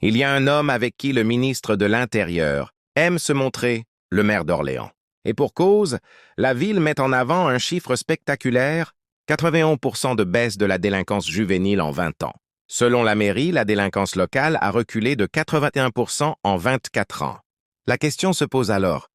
Il y a un homme avec qui le ministre de l'Intérieur aime se montrer, le maire d'Orléans. Et pour cause, la ville met en avant un chiffre spectaculaire, 91% de baisse de la délinquance juvénile en 20 ans. Selon la mairie, la délinquance locale a reculé de 81% en 24 ans. La question se pose alors,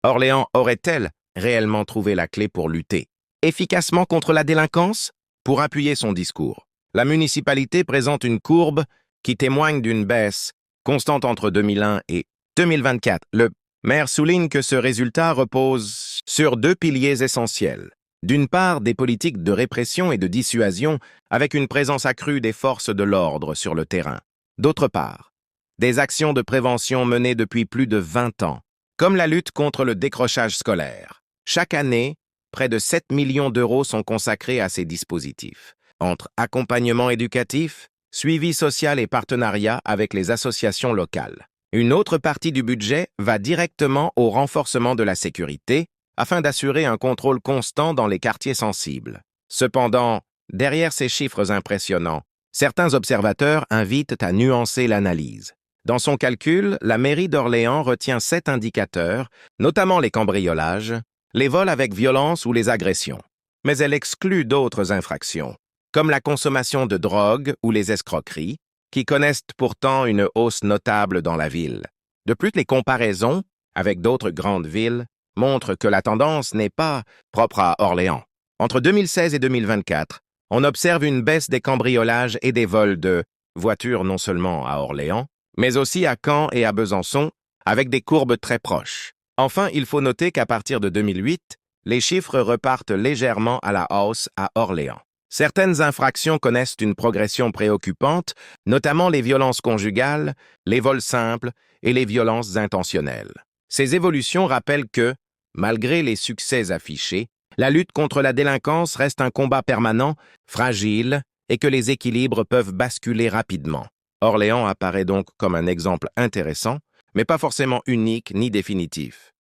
Orléans aurait-elle réellement trouvé la clé pour lutter efficacement contre la délinquance? Pour appuyer son discours, la municipalité présente une courbe qui témoigne d'une baisse constante entre 2001 et 2024. Le maire souligne que ce résultat repose sur deux piliers essentiels. D'une part, des politiques de répression et de dissuasion avec une présence accrue des forces de l'ordre sur le terrain. D'autre part, des actions de prévention menées depuis plus de 20 ans, comme la lutte contre le décrochage scolaire. Chaque année, près de 7 millions d'euros sont consacrés à ces dispositifs, entre accompagnement éducatif, suivi social et partenariat avec les associations locales. Une autre partie du budget va directement au renforcement de la sécurité afin d'assurer un contrôle constant dans les quartiers sensibles. Cependant, derrière ces chiffres impressionnants, certains observateurs invitent à nuancer l'analyse. Dans son calcul, la mairie d'Orléans retient 7 indicateurs, notamment les cambriolages, les vols avec violence ou les agressions. Mais elle exclut d'autres infractions, comme la consommation de drogue ou les escroqueries, qui connaissent pourtant une hausse notable dans la ville. De plus, les comparaisons avec d'autres grandes villes montrent que la tendance n'est pas propre à Orléans. Entre 2016 et 2024, on observe une baisse des cambriolages et des vols de voitures non seulement à Orléans, mais aussi à Caen et à Besançon, avec des courbes très proches. Enfin, il faut noter qu'à partir de 2008, les chiffres repartent légèrement à la hausse à Orléans. Certaines infractions connaissent une progression préoccupante, notamment les violences conjugales, les vols simples et les violences intentionnelles. Ces évolutions rappellent que, malgré les succès affichés, la lutte contre la délinquance reste un combat permanent, fragile, et que les équilibres peuvent basculer rapidement. Orléans apparaît donc comme un exemple intéressant, mais pas forcément unique ni définitif.